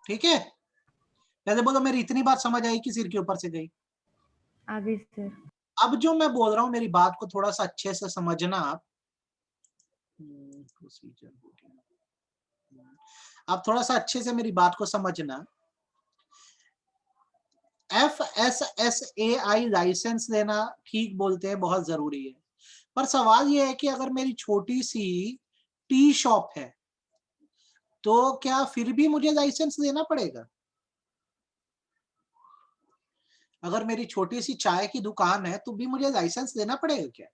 ठीक है, पहले बोलो मेरी इतनी बात समझ आई कि सिर के ऊपर से गई? आगे सर। अब जो मैं बोल रहा हूं मेरी बात को थोड़ा सा अच्छे से समझना आप। प्रोसीजर हो गया, आप थोड़ा सा अच्छे से मेरी बात को समझना। FSSAI लाइसेंस लेना ठीक बोलते हैं, बहुत जरूरी है, पर सवाल यह है कि अगर मेरी छोटी सी टी शॉप है तो क्या फिर भी मुझे लाइसेंस लेना पड़ेगा? अगर मेरी छोटी सी चाय की दुकान है तो भी मुझे लाइसेंस लेना पड़ेगा क्या?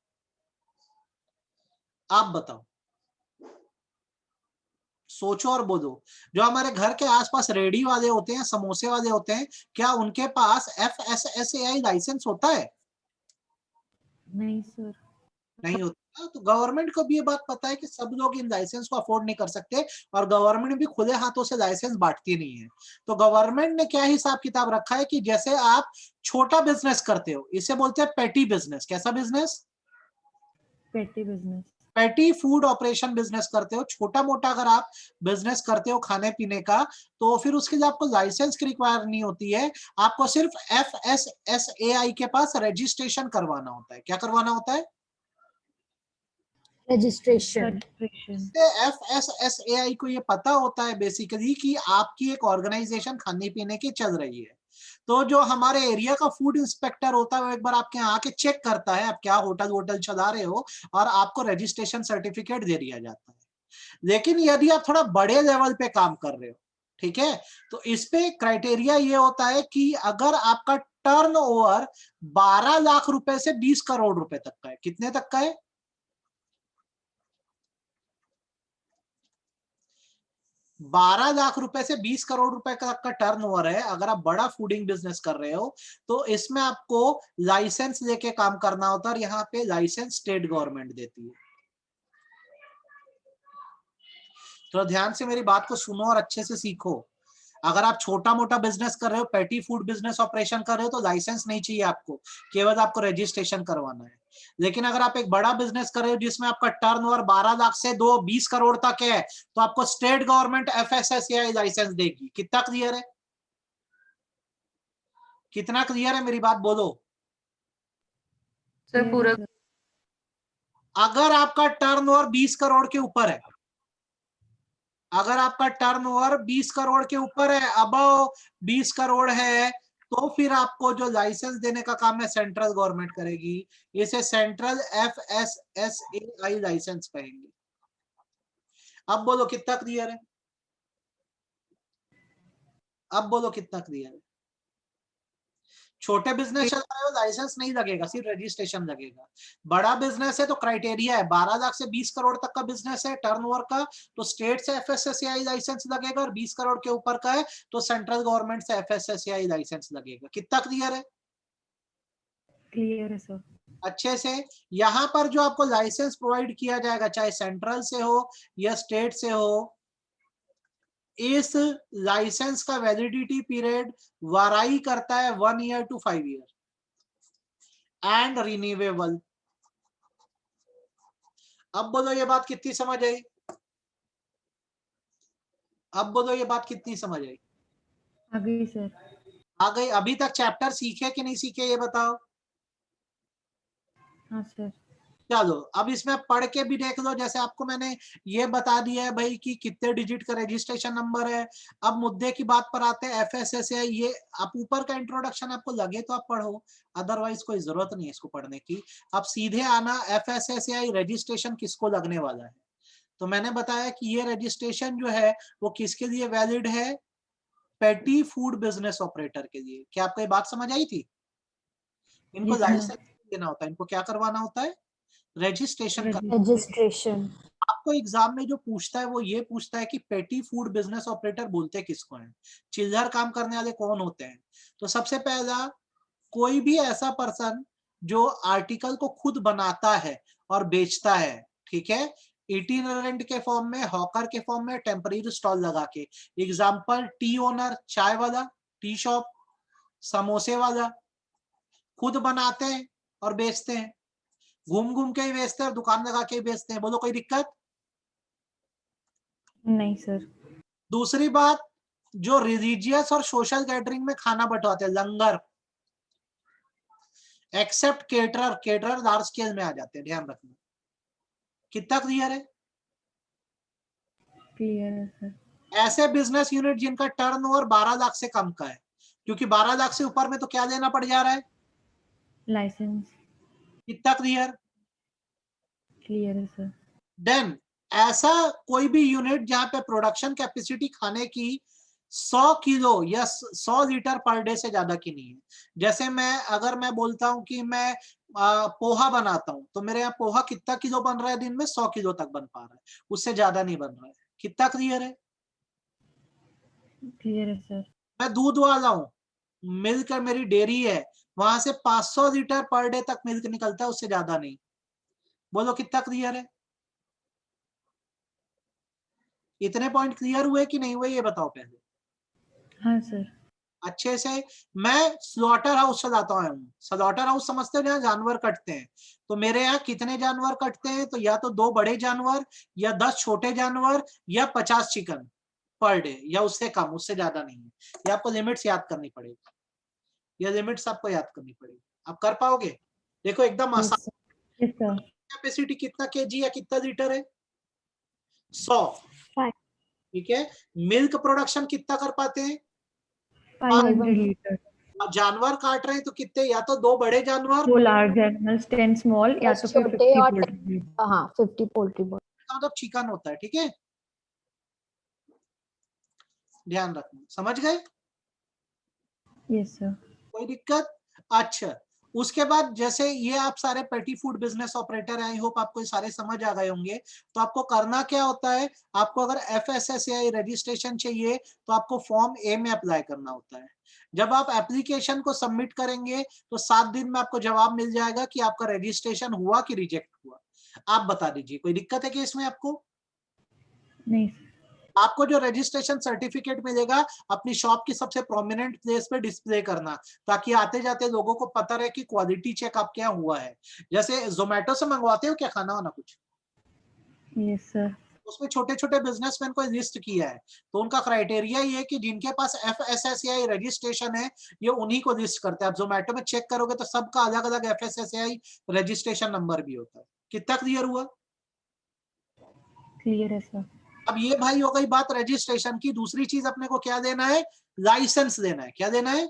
आप बताओ, सोचो और बोलो। जो हमारे घर के आसपास रेडी वाले होते हैं, समोसे वाले होते हैं, क्या उनके पास FSSAI लाइसेंस होता है? नहीं सर। नहीं होता। तो गवर्नमेंट को भी ये बात पता है कि सब लोग इन लाइसेंस को अफोर्ड नहीं कर सकते, और गवर्नमेंट भी खुले हाथों से लाइसेंस बांटती नहीं है। तो गवर्नमेंट ने क्या हिसाब किताब रखा है कि जैसे आप छोटा बिजनेस करते हो, इसे बोलते हैं पेटी बिजनेस। कैसा बिजनेस? पेटी बिजनेस। पेटी फूड ऑपरेशन बिजनेस करते हो, छोटा मोटा अगर आप बिजनेस करते हो खाने पीने का, तो फिर उसके लिए आपको लाइसेंस की रिक्वायर नहीं होती है। आपको सिर्फ FSSAI के पास रजिस्ट्रेशन करवाना होता है। क्या करवाना होता है? रजिस्ट्रेशन। FSSAI को ये पता होता है बेसिकली कि आपकी एक ऑर्गेनाइजेशन खाने पीने की चल रही है। तो जो हमारे एरिया का फूड इंस्पेक्टर होता है वो एक बार आपके यहाँ आके चेक करता है आप क्या होटल वोटल चला रहे हो, और आपको रजिस्ट्रेशन सर्टिफिकेट दे दिया जाता है। लेकिन यदि आप थोड़ा बड़े लेवल पे काम कर रहे हो, ठीक है, तो इस पे क्राइटेरिया ये होता है कि अगर आपका टर्नओवर 12 लाख रुपए से 20 करोड़ रुपए तक का है। कितने तक का है? 12 लाख रुपए से 20 करोड़ रुपए का टर्नओवर है। अगर आप बड़ा फूडिंग बिजनेस कर रहे हो तो इसमें आपको लाइसेंस लेके काम करना होता है, और यहाँ पे लाइसेंस स्टेट गवर्नमेंट देती है। तो ध्यान से मेरी बात को सुनो और अच्छे से सीखो। अगर आप छोटा मोटा बिजनेस कर रहे हो, पेटी फूड बिजनेस ऑपरेशन कर रहे हो, तो लाइसेंस नहीं चाहिए आपको, केवल आपको रजिस्ट्रेशन करवाना है। लेकिन अगर आप एक बड़ा बिजनेस कर रहे हो जिसमें आपका टर्नओवर 12 लाख से 20 करोड़ तक है, तो आपको स्टेट गवर्नमेंट FSSAI लाइसेंस देगी। कितना क्लियर है? कितना क्लियर है मेरी बात बोलो। सर पूरा। अगर आपका टर्नओवर 20 करोड़ के ऊपर है, अगर आपका टर्नओवर 20 करोड़ के ऊपर है, अबव 20 करोड़ है, तो फिर आपको जो लाइसेंस देने का काम है सेंट्रल गवर्नमेंट करेगी। इसे सेंट्रल FSSAI लाइसेंस कहेंगे। अब बोलो कितना क्लियर है? अब बोलो कितना क्लियर है? छोटे बिजनेस चला रहे हो लाइसेंस नहीं लगेगा, सिर्फ रजिस्ट्रेशन लगेगा। बड़ा बिजनेस है तो क्राइटेरिया है, 12 लाख से 20 करोड़ तक का बिजनेस है टर्नओवर का, तो स्टेट से FSSAI लाइसेंस लगेगा, और 20 करोड़ के ऊपर का है तो सेंट्रल गवर्नमेंट से FSSAI लाइसेंस लगेगा। कितना क्लियर है? क्लियर है सर। अच्छे से। यहां पर जो आपको लाइसेंस प्रोवाइड किया जाएगा, चाहे सेंट्रल से हो या स्टेट से हो, इस लाइसेंस का वैलिडिटी पीरियड वाराई करता है 1 year to 5 year and renewable. अब बोलो ये बात कितनी समझ आई? अब बोलो ये बात कितनी समझ आई? आ गई सर। आ गई। अभी तक चैप्टर सीखे कि नहीं सीखे ये बताओ। हाँ सर। चलो अब इसमें पढ़ के भी देख लो। जैसे आपको मैंने ये बता दिया है भाई कि कितने डिजिट का रजिस्ट्रेशन नंबर है। अब मुद्दे की बात पर आते हैं। FSSAI, ये आप ऊपर का इंट्रोडक्शन आपको लगे तो आप पढ़ो, अदरवाइज कोई जरूरत नहीं है इसको पढ़ने की। अब सीधे आना, FSSAI रजिस्ट्रेशन किसको लगने वाला है? तो मैंने बताया कि ये रजिस्ट्रेशन जो है वो किसके लिए वैलिड है? पेटी फूड बिजनेस ऑपरेटर के लिए। क्या आपको ये बात समझ आई थी? इनको जी सर। लाइसेंस देना होता है, इनको क्या करवाना होता है? रजिस्ट्रेशन। रजिस्ट्रेशन। आपको एग्जाम में जो पूछता है वो ये पूछता है कि पेटी फूड बिजनेस ऑपरेटर बोलते किसको हैं, चिल्लर काम करने वाले कौन होते हैं? तो सबसे पहला, कोई भी ऐसा पर्सन जो आर्टिकल को खुद बनाता है और बेचता है, ठीक है, इटिनरेंट के फॉर्म में, हॉकर के फॉर्म में, टेम्पररी स्टॉल लगा के। एग्जाम्पल, टी ओनर, चाय वाला, टी शॉप, समोसे वाला, खुद बनाते हैं और बेचते हैं, घूम घूम के ही बेचते हैं और दुकान लगा के ही बेचते हैं। बोलो कोई दिक्कत? नहीं सर। दूसरी बात, जो रिलीजियस और सोशल गैदरिंग में खाना बंटवाते हैं, langar, except caterer, caterer large scale में आ जाते हैं, ध्यान रखना। कितना क्लियर है? क्लियर है सर। ऐसे बिजनेस यूनिट जिनका टर्नओवर 12 लाख से कम का है, क्योंकि 12 लाख से ऊपर में तो क्या देना पड़ जा रहा है? लाइसेंस। कितना क्लियर? क्लियर है सर। देन ऐसा कोई भी यूनिट जहां पे प्रोडक्शन कैपेसिटी खाने की 100 किलो या 100 लीटर पर डे से ज्यादा की नहीं है। जैसे अगर मैं बोलता हूं कि मैं पोहा बनाता हूं, तो मेरे यहाँ पोहा कितना किलो बन रहा है दिन में? 100 किलो तक बन पा रहा है, उससे ज्यादा नहीं बन रहा है। कितना क्लियर है? क्लियर है सर। मैं दूध वाला हूं, मिल्क मेरी डेयरी है, वहां से 500 लीटर पर डे तक मिल्क निकलता है, उससे ज्यादा नहीं। बोलो कितना क्लियर है? इतने पॉइंट क्लियर हुए कि नहीं हुए, ये बताओ पहले। हाँ सर। अच्छे से। मैं स्लॉटर हाउस चलाता हूँ। स्लॉटर हाउस समझते हो, जहाँ जानवर कटते हैं। तो मेरे यहाँ कितने जानवर कटते हैं? तो या तो 2 बड़े जानवर, या 10 छोटे जानवर, या 50 चिकन पर डे, या उससे कम, उससे ज्यादा नहीं है। ये आपको लिमिट्स याद करनी पड़ेगी, ये लिमिट्स आपको याद करनी पड़ेगी। आप कर पाओगे? देखो एकदम Yes, आसान। sir. Yes sir. कैपेसिटी कितना केजी या कितना लीटर है? 100। Five. ठीक है। मिल्क प्रोडक्शन कितना कर पाते हैं? 500 लीटर। और जानवर काट रहे हैं तो कितने? या तो 2 बड़े जानवर, 2 लार्ज एनिमल्स, 10 स्मॉल, या 10 तो फिर छोटे 50 और पोल्ट्री। हाँ 50 पोल्ट्री बॉल। मतलब चिकन होता है। ठीक है, ध्यान रखना। समझ गए? Yes sir. कोई दिक्कत? अच्छा, उसके बाद जैसे ये आप सारे पेटी food business operator, I hope आपको ये सारे समझ आ गए होंगे। तो आपको करना क्या होता है? आपको अगर FSSAI रजिस्ट्रेशन चाहिए तो आपको फॉर्म ए में अप्लाई करना होता है। जब आप एप्लीकेशन को सबमिट करेंगे तो 7 दिन में आपको जवाब मिल जाएगा कि आपका रजिस्ट्रेशन हुआ कि रिजेक्ट हुआ। आप बता दीजिए, कोई दिक्कत है कि इसमें आपको? नहीं सर। आपको जो रजिस्ट्रेशन सर्टिफिकेट मिलेगा, अपनी शॉप की सबसे प्रोमिनेंट प्लेस पे डिस्प्ले करना, ताकि आते जाते लोगों को पता रहे कि क्वालिटी चेक आप क्या हुआ है। जैसे जोमेटो से मंगवाते हो क्या खाना वाना कुछ? Yes sir. उसमें छोटे छोटे बिजनेसमैन को लिस्ट किया है, तो उनका क्राइटेरिया ये है कि जिनके पास FSSAI रजिस्ट्रेशन है, ये उन्हीं को लिस्ट करते हैं। आप जोमेटो में चेक करोगे तो सबका अलग अलग FSSAI रजिस्ट्रेशन नंबर भी होता है। कितना क्लियर हुआ? क्लियर है सर। अब ये भाई हो गई बात रजिस्ट्रेशन की। दूसरी चीज अपने को क्या देना है? लाइसेंस देना है। क्या देना है?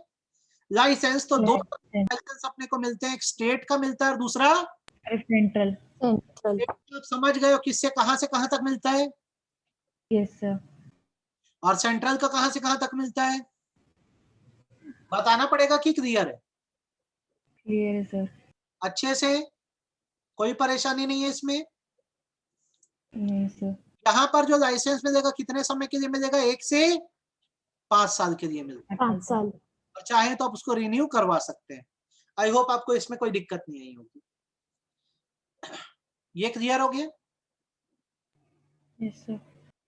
लाइसेंस। तो 2 लाइसेंस अपने को मिलते हैं, एक स्टेट का मिलता है और दूसरा सेंट्रल। सेंट्रल। आप समझ गए हो किससे कहां तक मिलता है? Yes sir. और सेंट्रल का कहां से कहां तक मिलता है? बताना पड़ेगा कि क्लियर है? क्लियर है सर। अच्छे से, कोई परेशानी नहीं है इसमें। नहीं सर। यहाँ पर जो लाइसेंस मिलेगा कितने समय के लिए मिलेगा? 1 से 5 साल के लिए मिलेगा, 5 साल। और चाहे तो आप उसको रिन्यू करवा सकते हैं। आई होप आपको इसमें कोई दिक्कत नहीं आई होगी। ये क्लियर हो गया? Yes sir.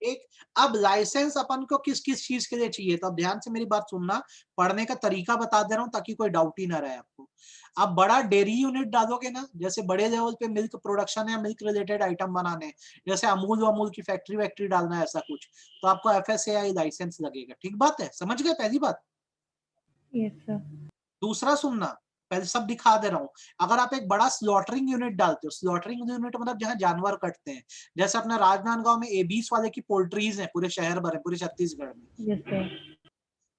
एक। अब लाइसेंस अपन को किस किस चीज के लिए चाहिए, तो अब ध्यान से मेरी बात सुनना। पढ़ने का तरीका बता दे रहा हूं ताकि कोई डाउट ही ना रहे आपको। आप बड़ा डेयरी यूनिट डालोगे ना, जैसे बड़े लेवल पे मिल्क प्रोडक्शन या मिल्क रिलेटेड आइटम बनाने, जैसे अमूल की फैक्ट्री वैक्ट्री डालना है, ऐसा कुछ, तो आपको FSAI लाइसेंस लगेगा। ठीक बात है? समझ गए पहली बात? Yes sir. दूसरा सुनना, पहले सब दिखा दे रहा हूं। अगर आप एक बड़ा स्लॉटरिंग यूनिट डालते हो, स्लॉटरिंग यूनिट मतलब जहां जानवर कटते हैं, जैसे अपना राजनांदगांव में एबीस वाले की पोल्ट्रीज हैं, पूरे शहर भर है, पूरे छत्तीसगढ़ में, यस सर।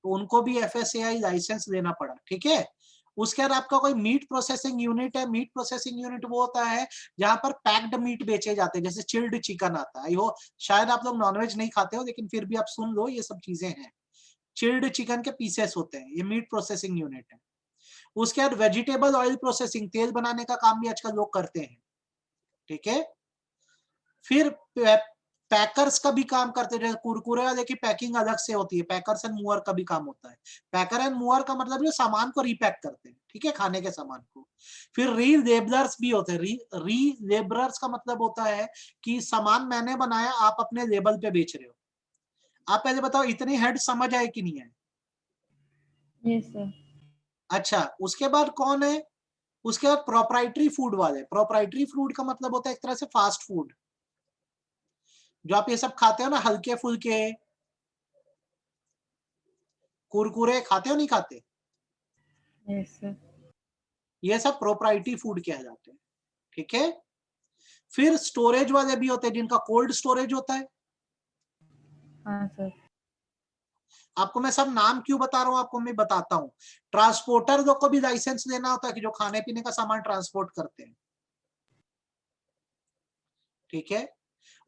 तो उनको भी FSAI लाइसेंस लेना पड़ा। ठीक है। उसके बाद आपका कोई मीट प्रोसेसिंग यूनिट है। मीट प्रोसेसिंग यूनिट वो होता है जहां पर पैक्ड मीट बेचे जाते हैं, जैसे चिल्ड चिकन आता है। वो शायद आप लोग नॉनवेज नहीं खाते हो, लेकिन फिर भी आप सुन लो, ये सब चीजें हैं। चिल्ड चिकन के पीसेस होते हैं, ये मीट प्रोसेसिंग यूनिट है। उसके बाद वेजिटेबल ऑयल प्रोसेसिंग, तेल बनाने का काम भी आजकल लोग करते हैं। ठीक है। फिर पैकर्स का भी काम करते हैं, कुरकुरे वाले की पैकिंग अलग से होती है, पैकर्स एंड मूवर का भी काम होता है। पैकर एंड मूवर का मतलब जो सामान को रीपैक करते हैं, ठीक है, खाने के सामान को। फिर री लेबरर्स भी होते हैं। री लेबरर्स का मतलब होता है कि सामान मैंने बनाया, आप अपने लेबल पे बेच रहे हो। आप पहले बताओ, इतनी हेड समझ आए कि नहीं आए? Yes sir. अच्छा, उसके बाद कौन है? उसके बाद प्रोप्राइटरी फूड वाले। प्रोप्राइटरी फूड का मतलब होता है एक तरह से फास्ट फूड, जो आप ये सब खाते हो ना, हल्के फुल्के, कुरकुरे खाते हो नहीं खाते? Yes, sir. ये सब प्रोप्राइटरी फूड कह जाते हैं, ठीक है। फिर स्टोरेज वाले भी होते हैं जिनका कोल्ड स्टोरेज होता है। हाँ सर। आपको मैं सब नाम क्यों बता रहा हूं, आपको मैं बताता हूं। ट्रांसपोर्टर लोग को भी लाइसेंस लेना होता है कि जो खाने पीने का सामान ट्रांसपोर्ट करते हैं, ठीक है।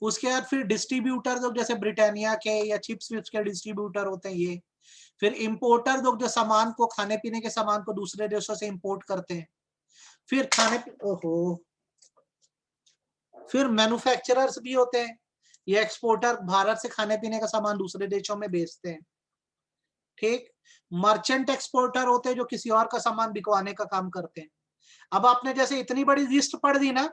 उसके बाद फिर डिस्ट्रीब्यूटर लोग जैसे ब्रिटानिया के या चिप्स विप्स के डिस्ट्रीब्यूटर होते हैं ये। फिर इंपोर्टर लोग जो सामान को, खाने पीने के सामान को दूसरे देशों से इंपोर्ट करते हैं। फिर फिर मैन्युफैक्चरर्स भी होते हैं, ये एक्सपोर्टर भारत से खाने पीने का सामान दूसरे देशों में बेचते हैं, ठीक। मर्चेंट एक्सपोर्टर होते हैं जो किसी और का सामान बिकवाने का काम करते हैं। अब आपने जैसे इतनी बड़ी लिस्ट पढ़ दी ना,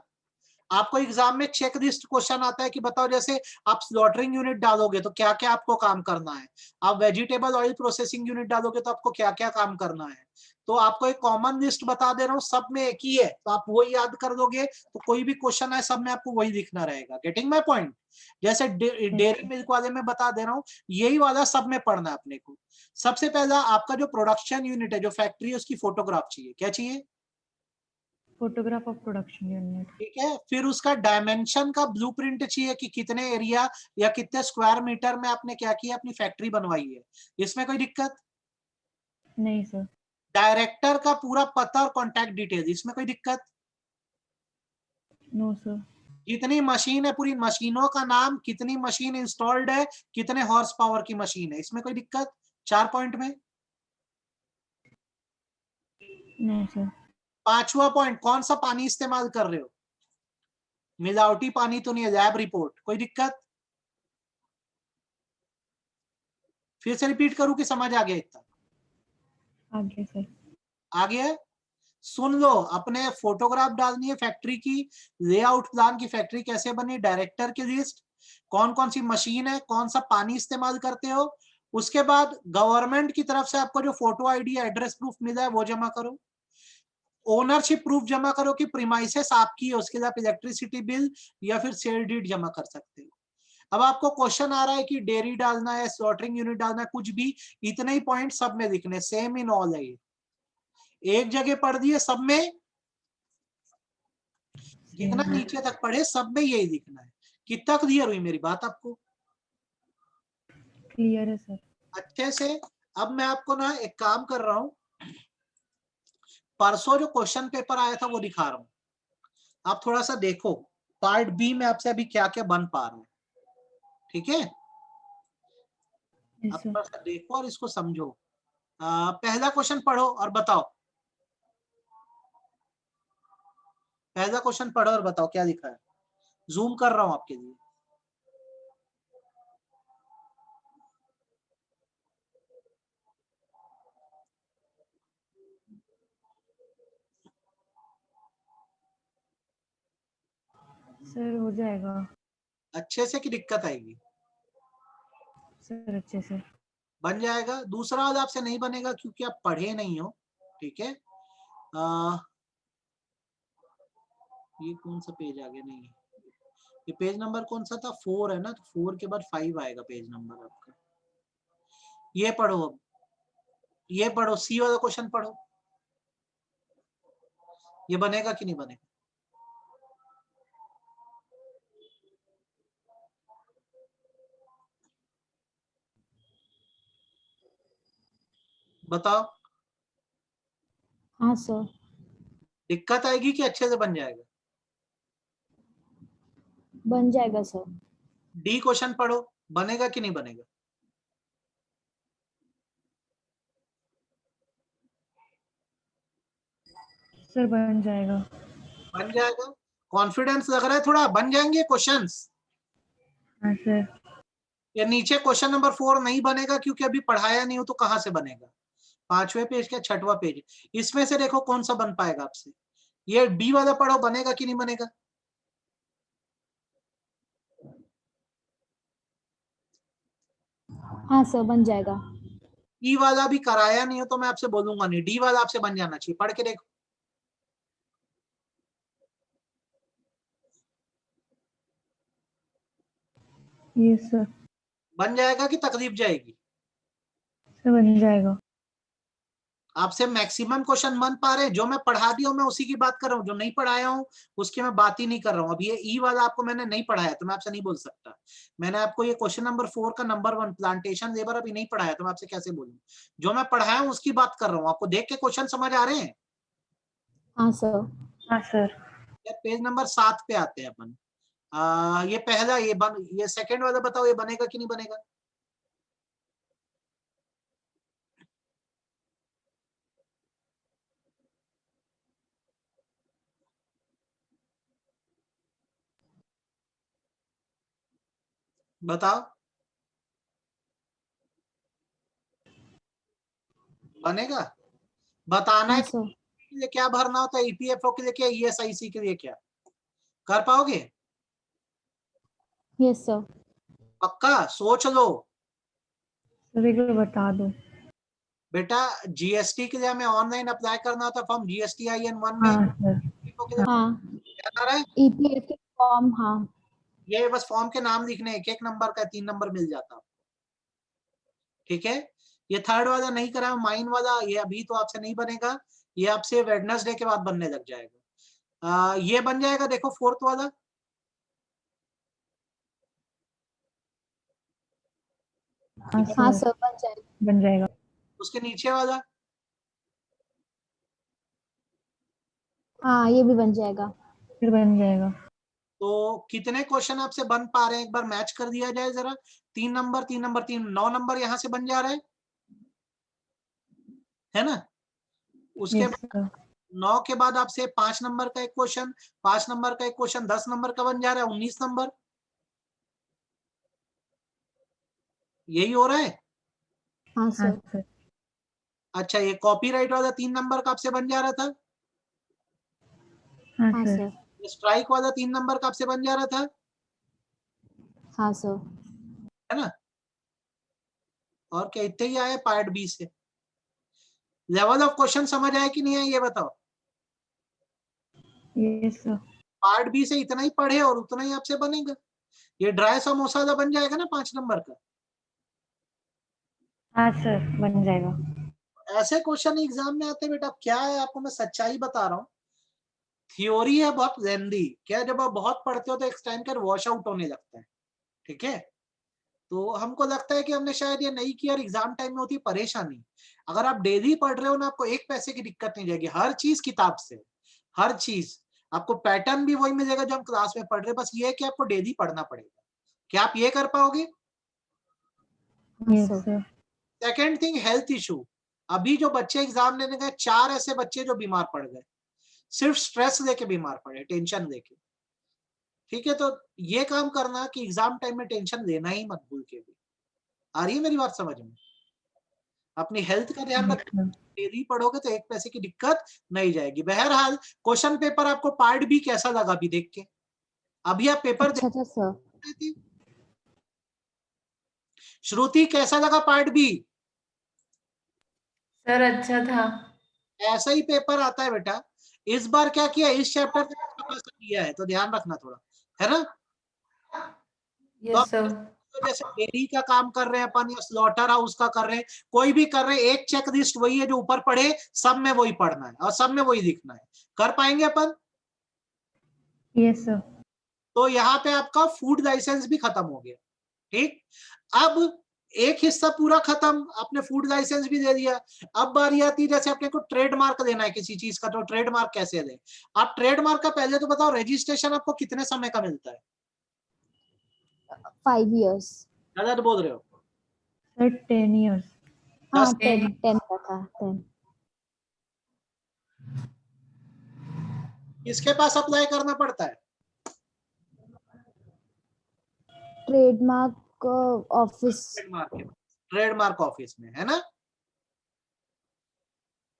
आपको एग्जाम में चेक लिस्ट क्वेश्चन आता है कि बताओ जैसे आप स्लॉटरिंग यूनिट डालोगे तो क्या क्या आपको काम करना है, आप वेजिटेबल ऑयल प्रोसेसिंग यूनिट डालोगे तो आपको क्या क्या काम करना है। तो आपको एक कॉमन लिस्ट बता दे रहा हूँ, सब में एक ही है, तो आप वही याद कर दोगे तो कोई भी क्वेश्चन है सब में आपको वही लिखना रहेगा। Getting my point? जैसे डेयरी मिल्क वाले में बता दे रहा हूँ, यही वाला सब में पढ़ना है अपने को। सबसे पहला आपका जो प्रोडक्शन यूनिट है, जो फैक्ट्री है, उसकी फोटोग्राफ चाहिए। क्या चाहिए? Photograph of production unit. ठीक है। फिर उसका डायमेंशन का ब्लूप्रिंट चाहिए कि कितने एरिया या कितने स्क्वायर मीटर में आपने क्या किया, अपनी फैक्ट्री बनवाई है। इसमें कोई दिक्कत नहीं सर। डायरेक्टर का पूरा पता और कॉन्टैक्ट डिटेल, इसमें कोई दिक्कत? No sir. जितनी मशीन है पूरी मशीनों का नाम, कितनी मशीन इंस्टॉल्ड है, कितने हॉर्स पावर की मशीन है, इसमें कोई दिक्कत? 4 पॉइंट में। No sir. 5वां पॉइंट, कौन सा पानी इस्तेमाल कर रहे हो, मिलावटी पानी तो नहीं है, लैब रिपोर्ट। कोई दिक्कत? फिर से रिपीट करूं कि समझ आ गया इतना? आगे सर। आ गया है? सुन लो, अपने फोटोग्राफ डालनी है फैक्ट्री की, लेआउट प्लान की, फैक्ट्री कैसे बनी, डायरेक्टर की लिस्ट, कौन कौन सी मशीन है, कौन सा पानी इस्तेमाल करते हो। उसके बाद गवर्नमेंट की तरफ से आपको जो फोटो आईडी एड्रेस प्रूफ मिला है वो जमा करो। ओनरशिप प्रूफ जमा करो कि प्रीमाइसेस आपकी है, उसके लिए आप इलेक्ट्रिसिटी बिल या फिर सेल डीड जमा कर सकते हो। अब आपको क्वेश्चन आ रहा है कि डेयरी डालना है, स्लॉटरिंग यूनिट डालना है, कुछ भी, इतने ही पॉइंट सब में लिखने, सेम इन ऑल है। एक जगह पढ़ दिए, सब में जितना नीचे तक पढ़े सब में यही लिखना है। कितना क्लियर हुई मेरी बात आपको? क्लियर है सर। अच्छे से। अब मैं आपको ना एक काम कर रहा हूं, परसों जो क्वेश्चन पेपर आया था वो दिखा रहा हूं, आप थोड़ा सा देखो पार्ट बी में आपसे अभी क्या क्या बन पा रहा है, ठीक है। यस आप सर। थोड़ा सा देखो और इसको समझो। पहला क्वेश्चन पढ़ो और बताओ, पहला क्वेश्चन पढ़ो और बताओ क्या लिखा है। जूम कर रहा हूं आपके लिए। सर हो जाएगा अच्छे से, की दिक्कत आएगी? सर, अच्छे से। बन जाएगा। दूसरा वाला आपसे नहीं बनेगा क्योंकि आप पढ़े नहीं हो, ठीक है। ये कौन सा पेज आ गया? नहीं, ये पेज नंबर कौन सा था? 4 है ना, तो 4 के बाद 5 आएगा पेज नंबर आपका। ये पढ़ो, अब ये पढ़ो, सी वाला क्वेश्चन पढ़ो। ये बनेगा कि नहीं बनेगा? बताओ। हाँ सर। दिक्कत आएगी कि अच्छे से बन जाएगा? बन जाएगा सर। डी क्वेश्चन पढ़ो, बनेगा कि नहीं बनेगा? सर बन जाएगा। बन जाएगा। कॉन्फिडेंस लग रहा है थोड़ा, बन जाएंगे क्वेश्चंस? हाँ सर। या नीचे क्वेश्चन नंबर 4 नहीं बनेगा क्योंकि अभी पढ़ाया नहीं हो, तो कहां से बनेगा? 5वें पेज का 6वां पेज, इसमें से देखो कौन सा बन पाएगा आपसे। ये डी वाला पढ़ो, बनेगा कि नहीं बनेगा? हाँ सर बन जाएगा। ई वाला भी कराया नहीं हो तो मैं आपसे बोलूंगा नहीं, डी वाला आपसे बन जाना चाहिए, पढ़ के देखो। Yes sir. बन जाएगा कि तकलीफ जाएगी? सर बन जाएगा। आपसे मैक्सिमम क्वेश्चन बन पा रहे हैं, जो मैं पढ़ा दिया हूं मैं उसी की बात कर रहा हूँ, जो नहीं पढ़ाया हूँ उसकी मैं बात ही नहीं कर रहा हूँ। अभी ये ई वाला आपको मैंने नहीं पढ़ाया तो मैं आपसे नहीं बोल सकता। मैंने आपको ये क्वेश्चन नंबर 4 का नंबर 1 प्लांटेशन लेबर अभी नहीं पढ़ाया तो मैं आपसे कैसे बोलूँ। जो मैं पढ़ाया हूँ उसकी बात कर रहा हूँ। आपको देख के क्वेश्चन समझ आ रहे हैं? हाँ सर। हाँ सर। पेज नंबर 7 पे आते हैं अपन। ये पहला ये सेकंड वाला बताओ, ये बनेगा कि नहीं बनेगा? बताओ, बनेगा? बताना हाँ है सर। के लिए क्या भरना होता है, ईपीएफओ के लिए क्या, ईएसआईसी के लिए क्या, कर पाओगे? Yes sir. पक्का सोच लो सर एक बार बता दो। बेटा। जीएसटी के लिए हमें ऑनलाइन अप्लाई करना होता फॉर्म, GSTIN 1 में। हाँ सर। के लिए हाँ याद आ रहा है? ईपीएफ के फॉर्म। हाँ ये बस फॉर्म के नाम लिखने, एक एक नंबर का 3 नंबर मिल जाता। ठीक है, ये थर्ड वाला नहीं करा, माइन वाला ये अभी तो आपसे नहीं बनेगा, ये आपसे वेडनेसडे के बाद बनने लग जाएगा। ये बन जाएगा, देखो फोर्थ वाला। हाँ हाँ सर सर बन जाएगा। बन जाएगा। उसके नीचे वाला, हाँ ये भी बन जाएगा। फिर बन जाएगा। तो कितने क्वेश्चन आपसे बन पा रहे हैं, एक बार मैच कर दिया जाए जरा। 3 नंबर 3 नंबर 3, 9 नंबर यहाँ से बन जा रहा है ना? उसके यस सर। 9 के बाद आपसे 5 नंबर का एक क्वेश्चन, 5 नंबर का एक क्वेश्चन, 10 नंबर का बन जा रहा है, 19 नंबर। यही हो रहा है? हाँ हाँ सर। सर। अच्छा, ये कॉपीराइट वाला 3 नंबर का आपसे बन जा रहा था, हाँ हाँ सर। सर। ये स्ट्राइक वाला 3 नंबर का आपसे बन जा रहा था, हाँ सर। है ना? और क्या इतने ही आए पार्ट बी से? लेवल ऑफ क्वेश्चन समझ आया कि नहीं है ये बताओ? Yes sir. पार्ट बी से इतना ही पढ़े और उतना ही आपसे बनेगा। ये ड्राई समोसा तो बन जाएगा ना 5 नंबर का। हाँ सर बन जाएगा। ऐसे क्वेश्चन एग्जाम में आते हैं बेटा, क्या है आपको मैं सच्चाई बता रहा हूँ। थ्योरी है बहुत लेंदी, क्या जब आप बहुत पढ़ते हो तो एक टाइम कर वॉश आउट होने लगता है। ठीक है, तो हमको लगता है कि हमने शायद ये नहीं किया और एग्जाम टाइम में होती है परेशानी। अगर आप डेली पढ़ रहे हो ना, आपको एक पैसे की दिक्कत नहीं जाएगी, हर चीज किताब से, हर चीज आपको पैटर्न भी वही मिलेगा जो हम क्लास में पढ़ रहे हैं, बस ये है कि आपको डेली पढ़ना पड़ेगा। क्या आप ये कर पाओगे? हाँ yes sir. Sir. Second thing, health issue. अभी जो बच्चे एग्जाम लेने गए, 4 ऐसे बच्चे जो बीमार पड़ गए, सिर्फ स्ट्रेस लेके बीमार पड़े, टेंशन लेके। ठीक है, तो ये काम करना कि एग्जाम टाइम में टेंशन लेना ही मत भूल के भी। आ रही है मेरी बात समझ में? अपनी हेल्थ का ध्यान यस रख, सर। डेली पढ़ोगे तो एक पैसे की दिक्कत नहीं जाएगी। बहरहाल क्वेश्चन पेपर आपको पार्ट बी कैसा लगा अभी देख के? अभी आप पेपर अच्छा था सर। देख थी। श्रुति कैसा लगा पार्ट बी? सर अच्छा था। ऐसा ही पेपर आता है बेटा। इस बार क्या किया, इस चैप्टर का थोड़ा सा किया है तो ध्यान रखना थोड़ा, है ना? तो यस आप सर। जैसे डेयरी का काम कर रहे हैं अपन या स्लॉटर हाउस का कर रहे हैं, कोई भी कर रहे हैं, एक चेक लिस्ट वही है जो ऊपर पढ़े, सब में वही पढ़ना है और सब में वही लिखना है। कर पाएंगे अपन? Yes sir. तो यहाँ पे आपका फूड लाइसेंस भी खत्म हो गया। ठीक, अब एक हिस्सा पूरा खत्म, आपने फूड लाइसेंस भी दे दिया। अब बारी आती है जैसे अपने को ट्रेडमार्क देना है किसी चीज का, तो ट्रेडमार्क कैसे दें? आप ट्रेडमार्क का पहले तो बताओ, रजिस्ट्रेशन आपको कितने समय का मिलता है? 5 years। गलत बोल रहे हो। Sir 10 years। हाँ 10। 10 का था 10। किसके पास अप्लाई करना पड़ता है? Trademark office. ट्रेडमार्क ऑफिस में, है ना?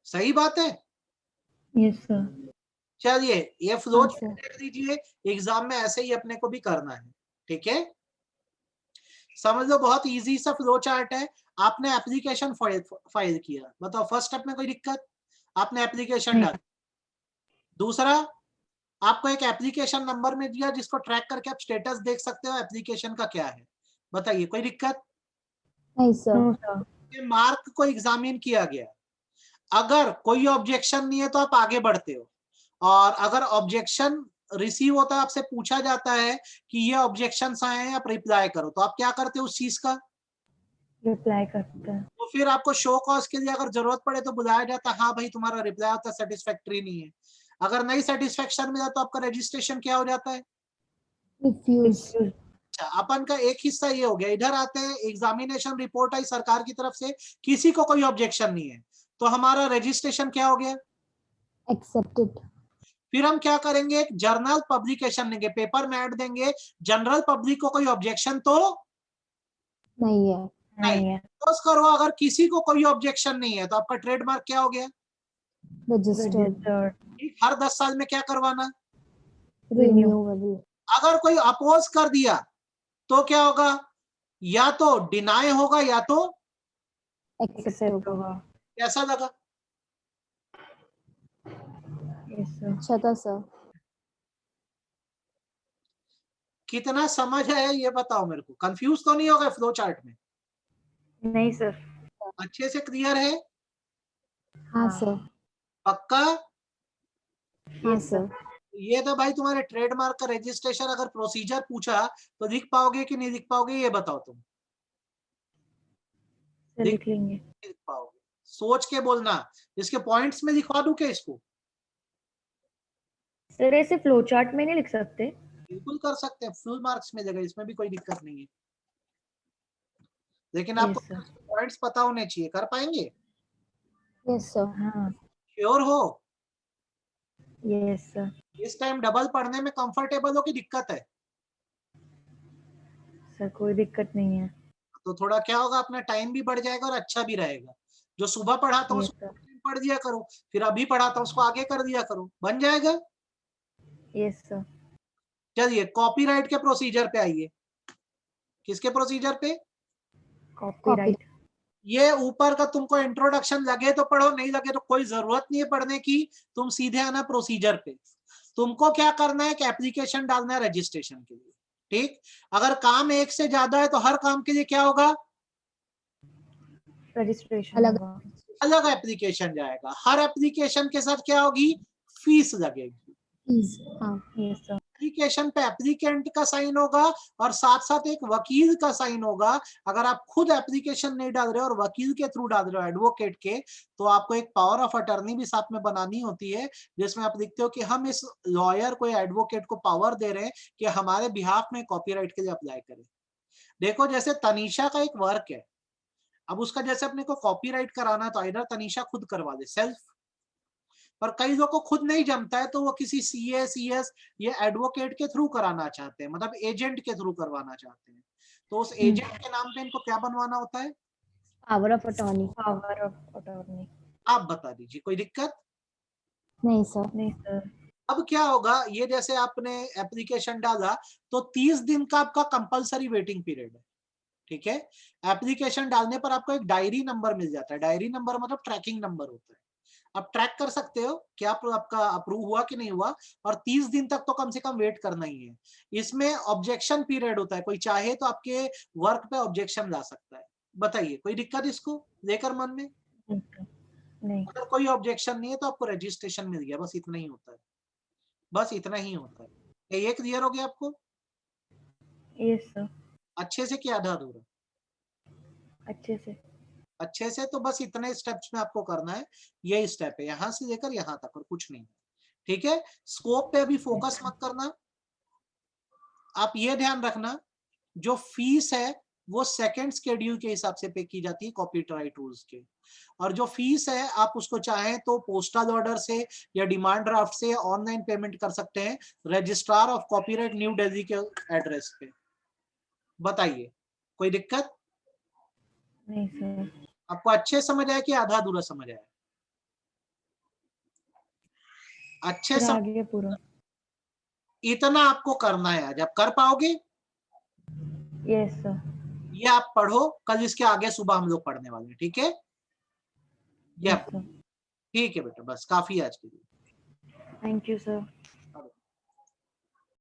सही बात है। Yes sir. चलिए, ये फ्लो हाँ सर। देख लीजिए, एग्जाम में ऐसे ही अपने को भी करना है। ठीक है, समझ लो बहुत इजी सा फ्लो चार्ट है। आपने एप्लीकेशन फाइल किया, बताओ फर्स्ट स्टेप में कोई दिक्कत? आपने एप्लीकेशन नहीं। डाल। दूसरा, आपको एक एप्लीकेशन नंबर में दिया जिसको ट्रैक करके आप स्टेटस देख सकते हो एप्लीकेशन का क्या है। बताइए कोई दिक्कत? नहीं सर। No sir. के मार्क को एग्जामिन किया गया, अगर कोई ऑब्जेक्शन नहीं है तो आप आगे बढ़ते हो, और अगर ऑब्जेक्शन रिसीव होता है, आपसे पूछा जाता है कि ये ऑब्जेक्शंस आए हैं, आप रिप्लाई करो, तो आप क्या करते हो उस चीज का? रिप्लाई करता है। तो फिर आपको शो कॉज के लिए अगर जरूरत पड़े तो बुलाया जाता है, हाँ भाई तुम्हारा रिप्लाई होता है सेटिस्फैक्टरी नहीं है। अगर नहीं सेटिस्फेक्शन मिला तो आपका रजिस्ट्रेशन क्या हो जाता है? रिफ्यूज। अच्छा, अपन का एक हिस्सा ये हो गया। इधर आते हैं, एग्जामिनेशन रिपोर्ट आई सरकार की तरफ से, किसी को कोई ऑब्जेक्शन नहीं है, तो हमारा रजिस्ट्रेशन क्या हो गया? एक्सेप्टेड। फिर हम क्या करेंगे, एक जर्नल पब्लिकेशन देंगे, पेपर में ऐड देंगे, जनरल पब्लिक को कोई ऑब्जेक्शन तो नहीं है। नहीं है। सपोज करो अगर किसी को कोई ऑब्जेक्शन नहीं है तो आपका ट्रेडमार्क क्या हो गया? रजिस्टर्ड। रजिस्टर्ड। ठीक, हर 10 साल में क्या करवाना? रिन्यूएबल। अगर कोई अपोज कर दिया तो क्या होगा? या तो डिनाई होगा या तो एक्सेप्ट होगा। कैसा लगा? Yes sir. अच्छा था सर। कितना समझ है ये बताओ मेरे को, कंफ्यूज तो नहीं होगा फ्लो चार्ट में? नहीं सर। अच्छे से क्लियर है? हाँ सर। पक्का? हाँ यस सर। ये तो भाई तुम्हारे ट्रेडमार्क का रजिस्ट्रेशन अगर प्रोसीजर पूछा तो लिख पाओगे कि नहीं लिख पाओगे, ये बताओ तुम। सर लिख लेंगे। लिख पाओगे, सोच के बोलना। इसके पॉइंट्स में लिखवा दूं क्या इसको? सर ऐसे फ्लो चार्ट में नहीं लिख सकते? बिल्कुल कर सकते हैं, फुल मार्क्स मिलेगा, इसमें भी कोई दिक्कत नहीं है, लेकिन यस आपको सर। पॉइंट्स पता होने चाहिए। कर पाएंगे? Yes sir. हाँ। श्योर हो? Yes sir. इस टाइम डबल पढ़ने में कंफर्टेबल हो कि दिक्कत है? सर कोई दिक्कत नहीं है। तो थोड़ा क्या होगा, अपना टाइम भी बढ़ जाएगा और अच्छा भी रहेगा। जो सुबह पढ़ाता हूँ यस उसको सर। पढ़ दिया करो, फिर अभी पढ़ाता हूँ उसको आगे कर दिया करो, बन जाएगा। Yes sir. चलिए कॉपीराइट के प्रोसीजर पे आइए। किसके प्रोसीजर पे? कॉपीराइट। ये ऊपर का तुमको इंट्रोडक्शन लगे तो पढ़ो, नहीं लगे तो कोई जरूरत नहीं है पढ़ने की, तुम सीधे आना प्रोसीजर पे। तुमको क्या करना है कि एप्लीकेशन डालना है रजिस्ट्रेशन के लिए। ठीक, अगर काम एक से ज्यादा है तो हर काम के लिए क्या होगा? रजिस्ट्रेशन अलग। होगा। अलग एप्लीकेशन जाएगा। हर एप्लीकेशन के साथ क्या होगी? फीस लगेगी। प्लीज। हाँ। Yes sir. एप्लीकेशन पे एप्लीकेंट का साइन होगा और साथ साथ एक वकील का साइन होगा। अगर आप खुद एप्लीकेशन नहीं डाल रहे हो और वकील के थ्रू डाल रहे हो, एडवोकेट के, तो आपको एक पावर ऑफ अटर्नी भी साथ में बनानी होती है, जिसमें आप लिखते हो कि हम इस लॉयर को, एडवोकेट को पावर दे रहे हैं कि हमारे बिहाफ में कॉपीराइट के लिए अप्लाई करें। देखो जैसे तनीषा का एक वर्क है, अब उसका जैसे अपने को कॉपीराइट कराना, तो इधर तनीषा खुद करवा दे सेल्फ, पर कई लोगों को खुद नहीं जमता है तो वो किसी सीए, सीएस या एडवोकेट के थ्रू कराना चाहते हैं, मतलब एजेंट के थ्रू करवाना चाहते हैं। तो उस एजेंट के नाम पे इनको क्या बनवाना होता है? Power of attorney. Power of attorney. आप बता दीजिए, कोई दिक्कत? नहीं सर। नहीं सर। अब क्या होगा, ये जैसे आपने एप्लीकेशन डाला तो 30 दिन का आपका कंपलसरी वेटिंग पीरियड है। ठीक है, एप्लीकेशन डालने पर आपको एक डायरी नंबर मिल जाता है। डायरी नंबर मतलब ट्रैकिंग नंबर होता है, आप ट्रैक कर सकते हो कि आपका अप्रूव हुआ कि नहीं हुआ, और 30 दिन तक तो कम से कम वेट करना ही है। इसमें ऑब्जेक्शन पीरियड होता है, कोई चाहे तो आपके वर्क पे ऑब्जेक्शन ला सकता है। बताइए कोई दिक्कत इसको लेकर मन में? नहीं। अगर कोई ऑब्जेक्शन नहीं है तो आपको रजिस्ट्रेशन मिल गया, बस इतना ही होता है, बस इतना ही होता है। ये क्लियर हो गया आपको? Yes sir. अच्छे से क्या आधा अधूरा? अच्छे से। अच्छे से, तो बस इतने स्टेप्स में आपको करना है। ये स्टेप है यहां से लेकर यहां तक और कुछ नहीं। ठीक है, स्कोप पे अभी फोकस मत करना। आप ये ध्यान रखना, जो फीस है वो सेकंड शेड्यूल के हिसाब से पे की जाती है कॉपीराइट रूल्स के, और जो फीस है आप उसको चाहें तो पोस्टल ऑर्डर से या डिमांड ड्राफ्ट से ऑनलाइन पेमेंट कर सकते हैं, registrar of copyright new Delhi के एड्रेस पे। बताइए कोई दिक्कत? नहीं सर। आपको अच्छे समझ आया कि आधा अधूरा समझ आया? अच्छे फिर समझ, आगे पूरा। इतना आपको करना है आज। आप कर पाओगे? Yes sir. ये आप पढ़ो, कल इसके आगे सुबह हम लोग पढ़ने वाले हैं। ठीक है, ये यस आप, सर। ठीक है बेटा, बस काफी है आज के लिए। Thank you sir.